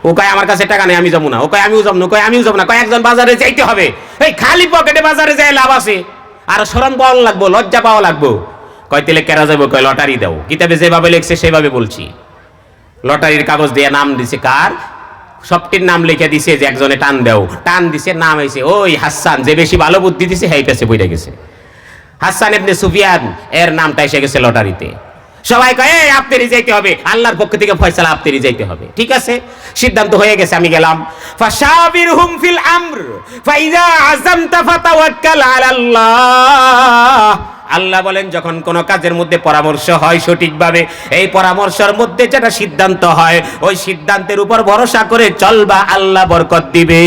ও কয় আমার কাছে টাকা নেই, আমি যাবো না। ও কয় আমিও যাবো না, কয় আমিও যাবো না, কয় একজন বাজারে যাইতে হবে। এই খালি পকেটে বাজারে যায় লাভ আছে? আর শরম পাওয়া লাগবো, লজ্জা পাওয়া লাগবো। কয় তেলে কেরা যাবো? কয় লটারি দাও। কিতাবে যেভাবে লিখছে সেভাবে বলছি। লটারির কাগজ দিয়ে নাম দিছে কার, সবটির নাম লিখে দিছে যে একজনে টান দাও, টান দিছে, নাম হয়েছে ওই হাসান, যে বেশি ভালো বুদ্ধি দিছে হেই পেছে বইটা গেছে। হাসান ইবনে সুফিয়ান এর নামটা এসে গেছে লটারিতে। সবাই কয় এই আপনারই যাইতে হবে, আল্লাহর পক্ষ থেকে ফয়সালা আপনারই যাইতে হবে। ঠিক আছে, সিদ্ধান্ত হয়ে গেছে, আমি গেলাম। ফাশাবিরহুম ফিল আমর ফাইজা আযামতা ফাতাওয়াক্কাল আলাল্লাহ। আল্লাহ বলেন যখন কোন কাজের মধ্যে পরামর্শ হয় সঠিকভাবে, এই পরামর্শের মধ্যে যেটা সিদ্ধান্ত হয় ওই সিদ্ধান্তের উপর ভরসা করে চলবা, আল্লাহ বরকত দিবে।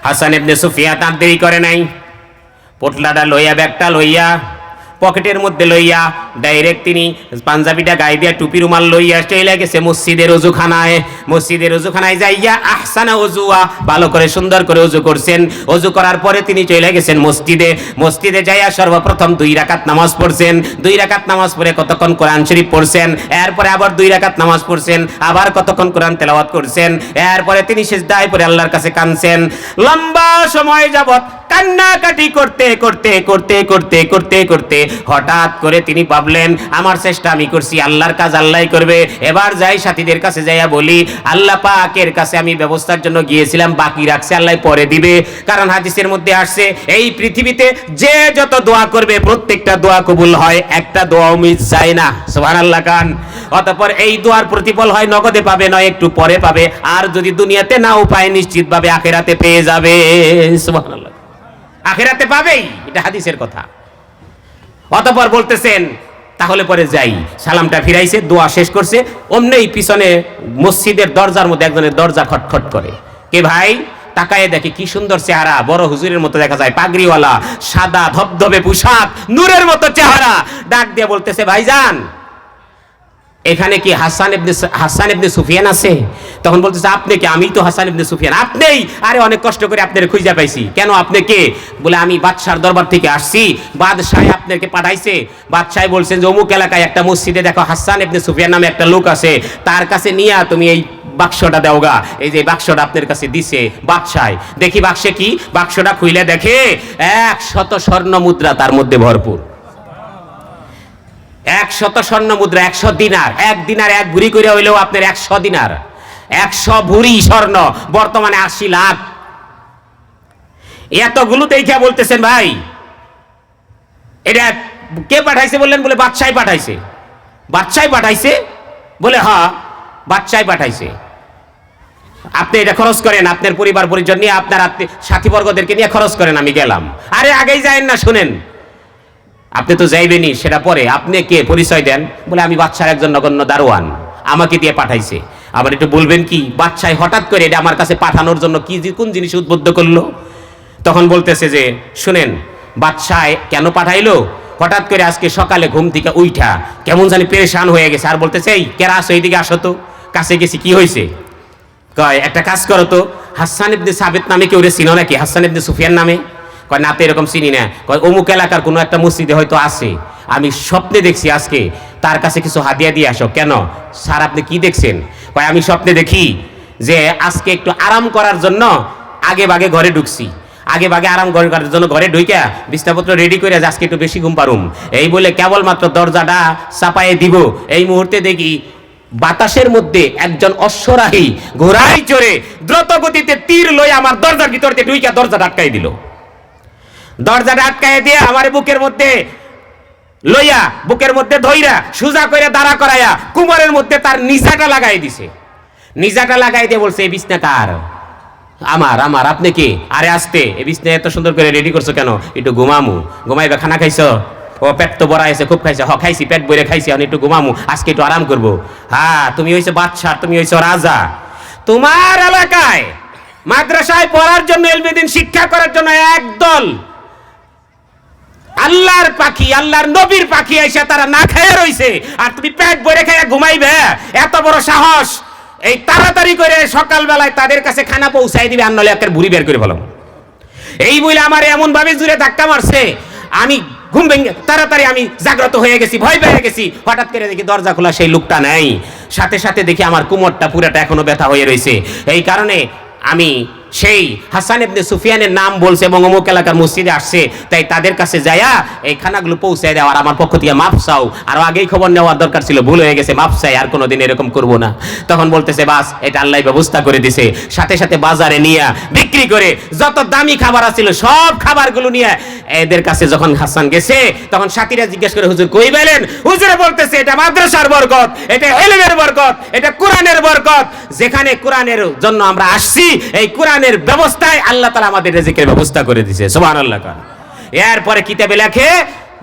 হাসান ইবনে সুফিয়ান আর দেরি করে নাই, পোটলাটা লইয়া, ব্যাগটা লইয়া, পকেটের মধ্যে লইয়া ডাইরেক্ট তিনি পাঞ্জাবিটা গায়ে দিয়া টুপি রুমাল লইয়া চলে গেছে মসজিদের ওযুখানায়। মসজিদের ওযুখানায় যাইয়া আহসানা ওযুয়া, ভালো করে সুন্দর করে ওযু করছেন। ওযু করার পরে তিনি চলে গেছেন মসজিদে। মসজিদে যাইয়া সর্বপ্রথম 2 রাকাত নামাজ পড়ছেন। 2 রাকাত নামাজ পড়ে কতক্ষণ কোরআন শরীফ পড়ছেন, এরপরে আবার 2 রাকাত নামাজ পড়ছেন, আবার কতক্ষণ কোরআন তেলাওয়াত করছেন। এরপরে তিনি সিজদায় পড়ে আল্লাহর কাছে কাঁদছেন। লম্বা সময় যাবত কান্নাকাটি করতে করতে করতে করতে করতে করতে হঠাৎ করে তিনি ভাবলেন আমার চেষ্টা আমি করছি, আল্লাহর কাজ আল্লাহই করবে। এবার যাই সাথীদের কাছে যাইয়া বলি আল্লাহ পাকের কাছে আমি ব্যবস্থার জন্য গিয়েছিলাম, বাকি রাখছে আল্লাহ পরে দিবে। কারণ হাদিসের মধ্যে আসছে এই পৃথিবীতে যে যত দোয়া করবে প্রত্যেকটা দোয়া কবুল হয়, একটা দোয়াও মিস যায় না। সুবহানাল্লাহ কান। অতঃপর এই দোয়ার প্রতিফল হয় নগদে পাবে, নয় একটু পরে পাবে। আর যদি দুনিয়াতে নাও পায় নিশ্চিতভাবে আখিরাতে পেয়ে যাবে। সুবহানাল্লাহ, আখিরাতে পাবেই, এটা হাদিসের কথা। অতঃপর বলতেছেন তাহলে পরে যাই। সালামটা ফিরাইছে, দোয়া শেষ করছে, অমনেই পিছনে মসজিদের দরজার মধ্যে একজনের দরজা খটখট করে। কে ভাই? তাকায়ে দেখে কি সুন্দর চেহারা, বড় হুজুরের মতো দেখা যায়, পাগড়িওয়ালা, সাদা ধবধবে পোশাক, নূরের মতো চেহারা। ডাক দিয়ে বলতেছে ভাইজান এখানে কি হাসান ইবনে সুফিয়ান আছে? তখন বলতেছে আপনি কে? আমি তো হাসান ইবনে সুফিয়ান। আপনিই? আরে অনেক কষ্ট করে আপনার খুঁজে পাইছি। কেন, আপনি কে? বলে আমি বাদশার দরবার থেকে আসছি, বাদশাহ আপনাকে পাঠাইছে। বাদশাহ বলছেন যে অমুক এলাকায় একটা মসজিদে দেখো হাসান ইবনে সুফিয়ান নামে একটা লোক আছে, তার কাছে নিয়ে তুমি এই বাক্সটা দেওগা। এই যে বাক্সটা আপনার কাছে দিছে বাদশাহ। দেখি বাক্সে কি? বাক্সটা খুইলে দেখে 100 স্বর্ণ মুদ্রা তার মধ্যে ভরপুর। 100 স্বর্ণ মুদ্রা, 100 দিনার। 1 দিনার 1 ভরি করে হইলেও আপনার 100 দিনার, 100 ভরি স্বর্ণ, বর্তমানে 80 লাখ। এতগুলো দেখে বলতেছেন ভাই এটা কে পাঠাইছে? বললেন বলে বাদশাহ পাঠাইছে। বাদশাহ পাঠাইছে? বলে হ্যাঁ বাদশাহ পাঠাইছে। আপনি এটা খরচ করেন, আপনার পরিবার পরিজন নিয়ে, আপনার সাথীবর্গদেরকে নিয়ে খরচ করেন, আমি গেলাম। আরে আগেই যায়েন না, শুনেন আপনি তো যাইবেনই, সেটা পরে। আপনি কে? পরিচয় দেন। বলে আমি বাদশার একজন নগণ্য দারোয়ান, আমাকে দিয়ে পাঠাইছে। আবার একটু বলবেন কি বাদশাহ হঠাৎ করে এটা আমার কাছে পাঠানোর জন্য কি কোন জিনিস উদ্বুদ্ধ করলো? তখন বলতেছে যে শুনেন বাদশাহ কেন পাঠাইলো, হঠাৎ করে আজকে সকালে ঘুম থেকে উইঠা কেমন জানি পেরেশান হয়ে গেছে। আর বলতেছে এই কেরা আসো, এইদিকে আসো তো। কাছে গেছি, কি হয়েছে? কয় একটা কাজ করো তো, হাসান ইবনে সাবিত নামে কেউ চিনো নাকি? হাসান ইবনে সুফিয়ান নামে? কয় না তো এরকম চিনি না। কয় অমুক এলাকার কোনো একটা মসজিদে হয়তো আছে, আমি স্বপ্নে দেখছি আজকে, তার কাছে কিছু হাদিয়া দিয়ে আসো। কেন স্যার আপনি কি দেখছেন? কয় আমি স্বপ্নে দেখি যে আজকে একটু আরাম করার জন্য আগে ভাগে ঘরে ঢুকছি, আগে ভাগে আরাম করার জন্য ঘরে ঢুইকা বিছানাপত্র রেডি করে আজকে একটু বেশি ঘুম পারুম। এই বলে কেবলমাত্র দরজাটা চাপায়ে দিব, এই মুহূর্তে দেখি বাতাসের মধ্যে একজন অশ্বরাহী ঘোড়ায় চড়ে দ্রুত গতিতে তীর লই আমার দরজার ভিতরতে ঢুইকা দরজাটা আটকাই দিল। দরজাটা আটকায় দিয়ে আমার বুকের মধ্যে লইয়া, বুকের মধ্যে ধইরা সুজা করে দাঁড়া করাইয়া কুমারের মধ্যে তার নিজাটা লাগাই দিছে। নিজাটা লাগাই দিয়ে বলছে এই বিছনা কার? আমার। আমার। আপনি কে? আরে আসতে, এই বিছনা এত সুন্দর করে রেডি করছো কেন? একটু ঘুমামু। ঘুমাইবে? খানা খাইছো? ও পেট তো বড় হয়েছে, খুব খাইছে। খাইছি, পেট ভরে খাইছি, আমি একটু ঘুমামু, আজকে একটু আরাম করবো। হ্যাঁ তুমি হইছো বাদশা, তুমি হইছো রাজা। তোমার এলাকায় মাদ্রাসায় পড়ার জন্য, ইলমে শিক্ষা করার জন্য একদল আল্লাহর পাখি, আল্লাহর নবীর পাখি এসে তারা না খেয়ে রইছে, আর তুমি পেট ভরে খেয়ে ঘুমাইবে? এত বড় সাহস! এই তাড়াতাড়ি করে সকালবেলায় তাদের কাছে খানা পৌঁছাই দিবে, আর নলে একের ভুড়ি বের করে ফেলাম। এই বলে আমার এমন ভাবে জুড়ে ধাক্কা মারছে, আমি ঘুম ভেঙে তাড়াতাড়ি আমি জাগ্রত হয়ে গেছি, ভয় পেয়ে গেছি। হঠাৎ করে দেখি দরজা খোলা, সেই লোকটা নাই। সাথে সাথে দেখি আমার কোমরটা পুরাটা এখনো ব্যথা হয়ে রয়েছে। এই কারণে আমি সেই হাসান ইবনে সুফিয়ানের নাম বলছে এবং অমুক এলাকার মসজিদে আসছে, তাই তাদের কাছে যায়া এই খানাগুলো পৌঁছায় দেওয়ার আমার পক্ষ থেকে মাপ চাও। আরো আগেই খবর নেওয়ার দরকার ছিল, ভুল হয়ে গেছে, মাপ চাই, আর কোনোদিন এরকম করব না। তখন বলতেছে বাস এটা আল্লাহ ব্যবস্থা করে দিছে। সাথে সাথে বাজারে নিয়ে বিক্রি করে যত দামি খাবার আছিল সব খাবারগুলো নিয়ে এদের কাছে যখন হাসান গেছে, তখন সাথীরা জিজ্ঞেস করে হুজুর কই পেলেন? হুজুরে বলতেছে এটা মাদ্রাসার বরকত, এটা ইলমের বরকত, এটা কোরআনের বরকত। যেখানে কোরআনের জন্য আমরা আসছি, এই কোরআনের ব্যবস্থায় আল্লাহ তাআলা আমাদের রিজিকের ব্যবস্থা করে দিয়েছে। সুবহানাল্লাহ। এরপরে কিতাবে লেখে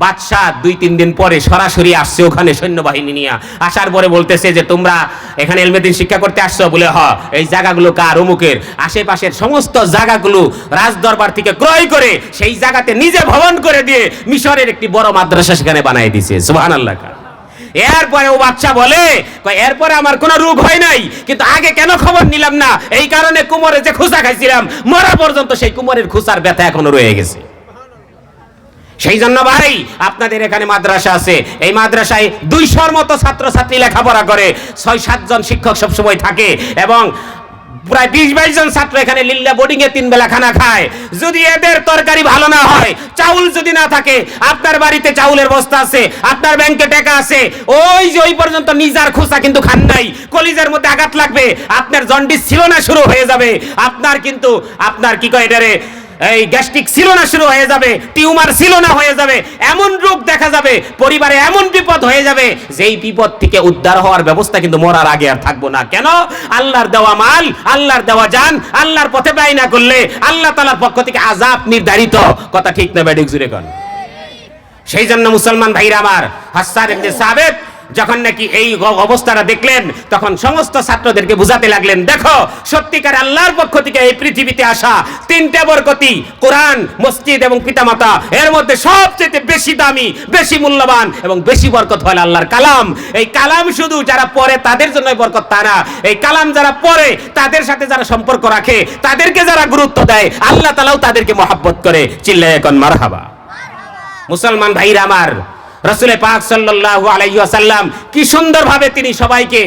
বাদশাহ 2-3 দিন পরে সরাসরি আসছে ওখানে সৈন্যবাহিনী নিয়ে। আসার পরে বলতেছে যে তোমরা এখানে ইলমেদ্দিন শিক্ষা করতে আসছো? বলে হ। এই জায়গাগুলো কার? অমুকের। আশেপাশের সমস্ত জায়গাগুলো রাজদরবার থেকে ক্রয় করে সেই জায়গাতে নিজে ভবন করে দিয়ে মিশরের একটি বড় মাদ্রাসা সেখানে বানাই দিয়েছে। সুবহানাল্লাহ। এরপরে ও বাদশা বলে এরপরে আমার কোনো রোগ হয় নাই, কিন্তু আগে কেন খবর নিলাম না? এই কারণে কোমরে যে খোঁচা খাইছিলাম মরা পর্যন্ত সেই কোমরের খোঁচার ব্যথা এখনো রয়ে গেছে। সেই জন্য ভাই আপনাদের এখানে মাদ্রাসা আছে, এই মাদ্রাসায় 200-র মতো ছাত্রছাত্রী লেখাপড়া করে, 6-7 জন শিক্ষক সবসময় থাকে এবং প্রায় 20-22 জন ছাত্র এখানে লিল্লা বোর্ডিং এ 3 বেলা খানা খায়। যদি এদের তরকারি ভালো না হয়, চাউল যদি না থাকে, আপনার বাড়িতে চাউলের বস্তা আছে, আপনার ব্যাংকে টাকা আছে, ওই যে ওই পর্যন্ত নিজার খোসা কিন্তু খান নাই, কলিজার মধ্যে আঘাত লাগবে, আপনার জন্ডিস ছিল না শুরু হয়ে যাবে, আপনার কি কয় এটারে এই গ্যাস্ট্রিক ছিল না শুরু হয়ে যাবে, টিউমার ছিল না হয়ে যাবে, এমন রোগ দেখা যাবে, পরিবারে এমন বিপদ হয়ে যাবে, যেই বিপদ থেকে উদ্ধার হওয়ার ব্যবস্থা কিন্তু মরার আগে আর থাকবো না। কেন? আল্লাহর দেওয়া মাল, আল্লাহর দেওয়া জান আল্লাহর পথে ব্যয় না করলে আল্লাহ তাআলার পক্ষ থেকে আযাব নির্ধারিত। কথা ঠিক না বেঠিক জুড়ে কোন? সেই জন্য মুসলমান ভাইরা আমার, হাসান ইবনে সাবিত যখন নাকি এই অবস্থাটা দেখলেন, তখন সমস্ত ছাত্রদেরকে বুঝাতে লাগলেন, দেখো সত্যিকার আল্লাহর পক্ষ থেকে এই পৃথিবীতে আসা 3টে বরকতি, কোরআন, মসজিদ এবং পিতামাতা, এর মধ্যে সবচেয়ে বেশি দামি, বেশি মূল্যবান এবং বেশি বরকত হলো আল্লাহর কালাম। এই কালাম শুধু যারা পড়ে তাদের জন্য বরকত তা না, এই কালাম যারা পড়ে তাদের সাথে যারা সম্পর্ক রাখে, তাদেরকে যারা গুরুত্ব দেয়, আল্লাহ তাআলাও তাদেরকে মহব্বত করে। চিল্লায়ে এখন মারহাবা। মুসলমান ভাইরা আমার, রাসূল পাক সাল্লাল্লাহু আলাইহি ওয়াসাল্লাম কি সুন্দরভাবে তিনি সবাইকে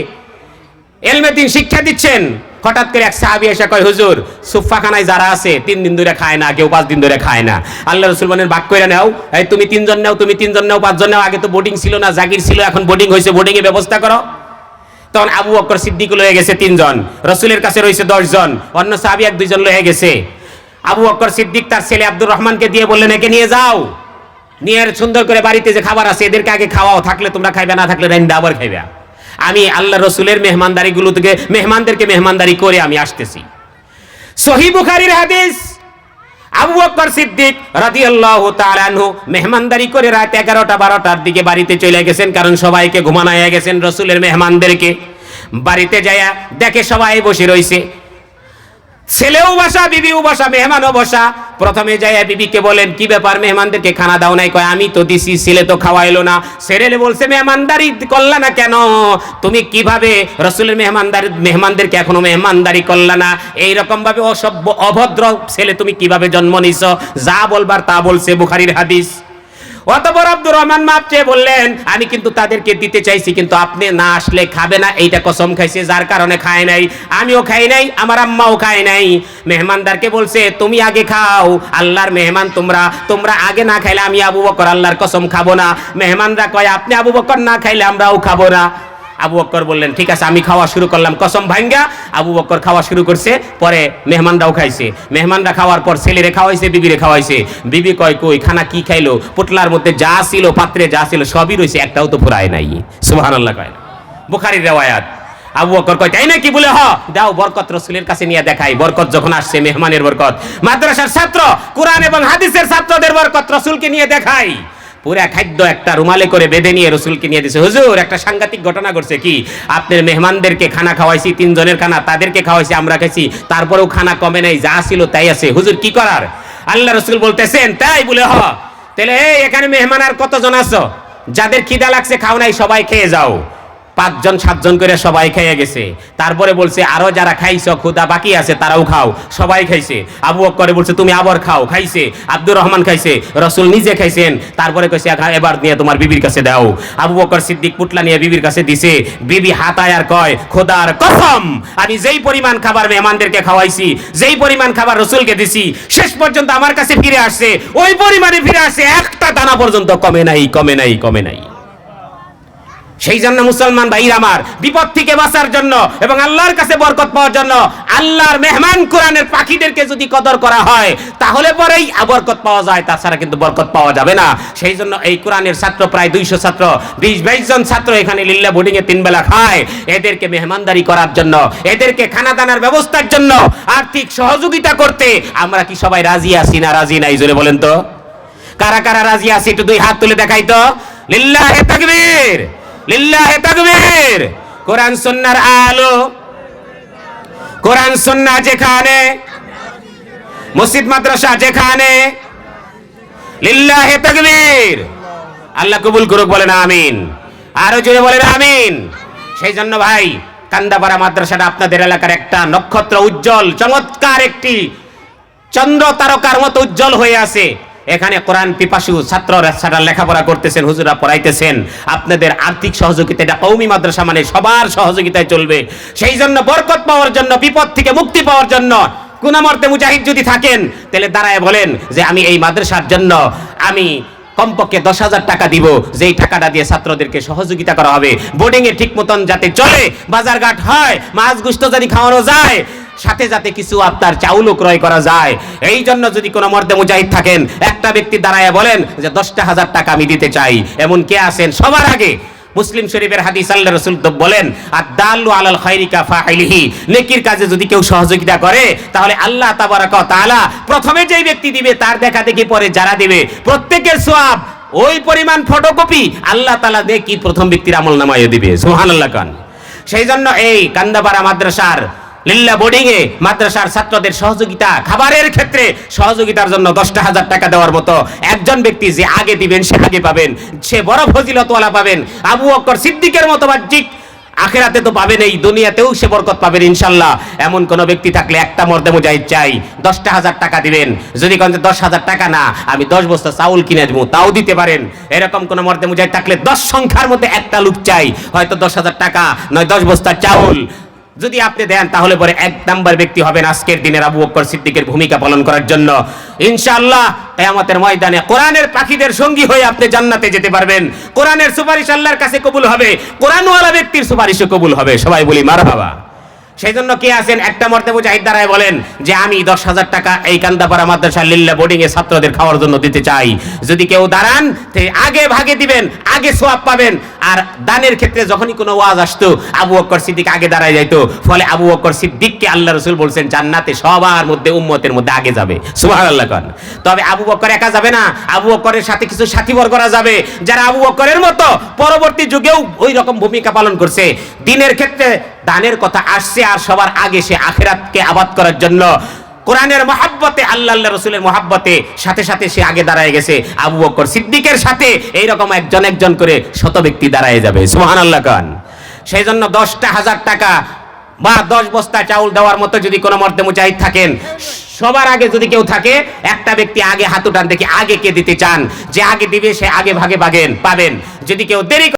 ইলমে দ্বীন শিক্ষা দিচ্ছেন। হঠাৎ করে এক সাহাবী এসে কয়, হুজুর সুফাখানায় যারা আছে 3 দিন ধরে খায় না, কেউ 5 দিন ধরে খায় না। আল্লাহ রাসূল বলেন ভাগ করে নাও, এই তুমি 3 জন নাও, তুমি 3 জন নাও, 5 জন নাও। আগে তো বোর্ডিং ছিল না, জাগির ছিল, এখন বোর্ডিং হয়েছে, বোর্ডিং এর ব্যবস্থা করো। তখন আবু বকর সিদ্দিক লয়ে গেছে 3 জন, রাসূলের কাছে রয়েছে 10 জন, অন্য সাহাবী 1-2 জন লয়ে গেছে। আবু বকর সিদ্দিক তার ছেলে আব্দুর রহমানকে দিয়ে বললেন, একে নিয়ে যাও, নিয়ে সুন্দর করে বাড়িতে যে খাবার আছে এদেরকে আগে খাওয়াও, থাকলে তোমরা খাইবে, না থাকলে রাইন্দা আবার খাইবে। আমি আল্লাহ রসুলের মেহমানদারিগুলো থেকে মেহমানদেরকে মেহমানদারি করে আমি আসতেছি। সহিহ বুখারীর হাদিস, আবু বকর সিদ্দিক রাদিয়াল্লাহু তাআলা আনহু মেহমানদারি করে রাত 11টা-12টার দিকে বাড়িতে চলে গেছেন, কারণ সবাইকে ঘুমানায়া গেছেন রসুলের মেহমানদেরকে। বাড়িতে যায়া দেখে সবাই বসে রয়েছে, ছেলেও বসা, বিবিও বসা, মেহমানও বসা। প্রথমে যাইয়া বিবিকে বলেন, কি ব্যাপার মেহমানদেরকে খানা দাও নাই? কয় আমি তো দিছি, ছেলে তো খাওয়াইলো না। ছেলে বলছে, মেহমানদারি করলা না কেন? তুমি কিভাবে রাসূলের মেহমানদেরকে এখনো মেহমানদারি করলা না? এইরকম ভাবে অসভ্য অভদ্র ছেলে তুমি কিভাবে জন্ম নিছো? যা বলবার তা বলছে, বুখারীর হাদিস। অতঃপর আব্দুর রহমান মাপ চেয়ে বললেন, আমি কিন্তু তাদেরকে দিতে চাইছি, কিন্তু আপনি না আসলে খাবে না, এইটা কসম খাইছে, যার কারণে খায় নাই। আমিও খাই নাই, আমার আম্মাও খায় নাই। মেহমানদারকে বলছে, তুমি আগে খাও, আল্লাহর মেহমান তোমরা আগে না খাইলে আমি আবু বকর আল্লাহর কসম খাবো না। মেহমানরা কয়, আপনি আবু বকর না খাইলে আমরাও খাবো না। আবু বকর বললেন, ঠিক আছে আমি খাওয়া শুরু করলাম। কসম ভাঙ্গা আবু বকর খাওয়া শুরু করছে, পরে মেহমানরাও খাইছে। মেহমানরা খাওয়ার পর ছেলেরে খাওয়াইছে, বিবিরে খাওয়াইছে। বিবি কয়, কই খানা কি খাইলো? পোটলার মধ্যে যা ছিল, পাত্রে যা ছিল সবই রয়েছে, একটাও তো ফুরায় নাই। সুবহানাল্লাহ কয়, বুখারীর riwayat। আবু বকর কয়, তাই নাকি? বলে হ, দাও বরকত রাসূলের কাছে নিয়ে দেখাই। বরকত যখন আসছে, মেহমানের বরকত, মাদ্রাসার ছাত্র, কোরআন এবং হাদিসের ছাত্রদের বরকত রাসূলকে নিয়ে দেখাই। পুরা খাদ্য একটা রুমালে করে বেঁধে নিয়ে রসুলকে নিয়ে দিয়েছে। হুজুর একটা সাংঘাতিক ঘটনা ঘটছে। কি? আপনার মেহমানদেরকে খানা খাওয়াইছি, 3 জনের খানা, তাদেরকে খাওয়াইছি, আমরা খাইছি, তারপরেও খানা কমে নাই, যা ছিল তাই আছে। হুজুর কি করার? আল্লাহ রসুল বলতেছেন, তাই? বলে হ, তাহলে এখানে মেহমান আর কতজন আছো? যাদের খিদা লাগছে খাও নাই, সবাই খেয়ে যাও। 5জন 7জন করে সবাই খাইয়া গেছে। তারপরে বলছে আরো যারা খাইছো ক্ষুধা বাকি আছে তারাও খাও, সবাই খাইছে। আবু বকর বলছে তুমি আবার খাও, খাইছে। আব্দুর রহমান খাইছে, রাসূল নিজে খাইছেন। তারপরে কইছে এবার নিয়ে তোমার বিবির কাছে দাও। আবু বকর সিদ্দিক পুটলা নিয়ে বিবির কাছে দিছে। বিবি হাতায় আর কয় খোদার কসম, আমি যেই পরিমাণ খাবার মেহমানদেরকে খাওয়াইছি, যেই পরিমাণ খাবার রাসূলকে দিছি, শেষ পর্যন্ত আমার কাছে ফিরে আসছে ওই পরিমাণে ফিরে আসছে, একটা দানা পর্যন্ত কমে নাই, কমে নাই, কমে নাই। সেই জন্য মুসলমান ভাইরা আমার, বিপদ থেকে বাঁচার জন্য এবং আল্লাহর কাছে বরকত পাওয়ার জন্য আল্লাহর মেহমান কোরআনের পাখিদেরকে যদি কদর করা হয় তাহলে পরেই বরকত পাওয়া যায়, তাছাড়া কিন্তু বরকত পাওয়া যাবে না। সেই জন্য এই কোরআনের ছাত্র প্রায় 200 ছাত্র, 20-22 জন ছাত্র এখানে লিল্লা বোর্ডিং এ 3 বেলা খায়। এদেরকে মেহমানদারি করার জন্য, এদেরকে খানা দানার ব্যবস্থার জন্য আর্থিক সহযোগিতা করতে আমরা কি সবাই রাজি আছি না রাজি নাই? জোরে বলেন তো, কারা কারা রাজি আছি? একটু 2 হাত তুলে দেখাই তো। লিল্লাহে তাকবীর, লিল্লাহে তাকবীর। কোরআন সুন্নাহর আলো, কোরআন সুন্নাহ যেখানে, মসজিদ মাদ্রাসা যেখানে, লিল্লাহে তাকবীর। আল্লাহ কবুল করুক, বলেন আমিন। আরো জোরে বলেন আমিন। সেই জন্য ভাই, কান্দাপাড়া মাদ্রাসাটা আপনাদের এলাকার একটা নক্ষত্র, উজ্জ্বল চমৎকার একটি চন্দ্র তারকার মতো উজ্জ্বল হয়ে আছে। এখানে কোরআন পিপাসু ছাত্ররা লেখাপড়া করতেছেন, হুজুরা পড়াইতেছেন। আপনাদের আর্থিক সহযোগিতা, এটা কওমি মাদ্রাসা মানে সবার সহযোগিতায় চলবে। সেই জন্য বরকত পাওয়ার জন্য, বিপদ থেকে মুক্তি পাওয়ার জন্য কোন মর্তে মুজাহিদ যদি থাকেন তাহলে দাঁড়ায় বলেন যে আমি এই মাদ্রাসার জন্য আমি কমপক্ষে 10,000 টাকা দিব, যেই টাকাটা দিয়ে ছাত্রদেরকে সহযোগিতা করা হবে, বোর্ডিং এ ঠিক মতন যাতে চলে, বাজারঘাট হয়, মাছ গুস্ত যদি খাওয়ানো যায়, সাথে যাতে কিছু আপনার চাউলও ক্রয় করা যায়। এই জন্য যদি কোনো মর্দে মুজাহিদ থাকেন, একটা ব্যক্তি দাঁড়ায় বলেন যে 10,000 টাকা আমি দিতে চাই, এমন কে আছেন? সবার আগে মুসলিম শরীফের হাদিস, আল্লাহ রাসূল তো বলেন আদ-দাল্লু আলাল খায়রি কাফাইলিহি, নেকির কাজে যদি কেউ সহযোগিতা করে তাহলে আল্লাহ তাবারাকা ওয়া তাআলা প্রথমে যেই ব্যক্তি দিবে তার দেখা দেখি পরে যারা দিবে প্রত্যেকের সওয়াব ওই পরিমাণ ফটোকপি আল্লাহ তাআলা নেকি প্রথম ব্যক্তির আমলনামায় দিবে। সুবহানাল্লাহ কান। সেই জন্য এই কান্দাপাড়া মাদ্রাসার লিল্লা বোর্ডিং এ মাদ্রাসার ছাত্রদের সহযোগিতা, খাবারের ক্ষেত্রে সহযোগিতার জন্য 10,000 টাকা দেওয়ার মতো একজন ব্যক্তি যে আগে দিবেন সে আগে পাবেন, সে বড় ফজিলতওয়ালা পাবেন। আবু বকর সিদ্দিকের মতো বাহ্যিক আখিরাতে তো পাবেন, এই দুনিয়াতেও সে বরকত পাবেন ইনশাআল্লাহ। এমন কোন ব্যক্তি থাকলে একটা মর্দে মুজাহিদ চাই, 10,000 টাকা দিবেন। যদি কোন 10,000 টাকা না, আমি 10 বস্তা চাউল কিনে দেবো, তাও দিতে পারেন। এরকম কোন মর্দে মুজাহিদ থাকলে 10 সংখ্যার মধ্যে একটা লোক চাই, হয়তো 10,000 টাকা নয় 10 বস্তা চাউল যদি আপনি দেন তাহলে পরে 1 নাম্বার ব্যক্তি হবেন আজকের দিনের আবু বকর সিদ্দিকের ভূমিকা পালন করার জন্য। ইনশাআল্লাহ কিয়ামতের ময়দানে কোরআনের পাখিদের সঙ্গী হয়ে আপনি জান্নাতে যেতে পারবেন। কোরআনের সুপারিশ আল্লাহর কাছে কবুল হবে, কোরআনওয়ালা ব্যক্তির সুপারিশও কবুল হবে। সবাই বলি মারহাবা। সেই জন্য কে আছেন একটা মর্দে মুজাহিদ দাঁড়ায় বলেন যে আমি 10,000 টাকা এই কান্দাপাড়া মাদ্রাসা লিল্লা বোর্ডিং এ ছাত্রদের খাওয়ার জন্য দিতে চাই। যদি কেউ দাঁড়ান আগে ভাগে দিবেন, আগে সওয়াব পাবেন। আর দানের ক্ষেত্রে যখনই কোনো ওয়াজ আসতো আবু বকর সিদ্দিক আগে দাঁড়ায় যাইতো, ফলে আবু বকর সিদ্দিককে আল্লাহ রাসূল বলছেন জান্নাতে সবার মধ্যে উম্মতের মধ্যে আগে যাবে। সুবহানাল্লাহ কান। তবে আবু বকর একা যাবে না, আবু বকরের সাথে কিছু সাথীবর করা যাবে যারা আবু বকরের মতো পরবর্তী যুগেও ওই রকম ভূমিকা পালন করছে। দিনের ক্ষেত্রে দানের কথা আসছে, আর সবার আগে সে আখিরাতকে আবাদ করার জন্য কোরআনের মহাব্বতে, আল্লাহ রাসূলের মহাব্বতে সাথে সাথে সে আগে দাঁড়ায় গেছে। আবু বকর সিদ্দিকের সাথে এইরকম একজন একজন করে শত ব্যক্তি দাঁড়ায় যাবে। সুবহানাল্লাহ কান। সেই জন্য 10,000 টাকা বা 10 বস্তা চাউল দেওয়ার মতো যদি কোনো মর্দে মুজাহিদ থাকেন, সবার আগে যদি কেউ থাকে, একটা ব্যক্তি আগে হাত উঠান দেখি আগে কে দিতে চান, যে আগে দিবে সে আগে ভাগে পাবেন। যদি কেউ দেরি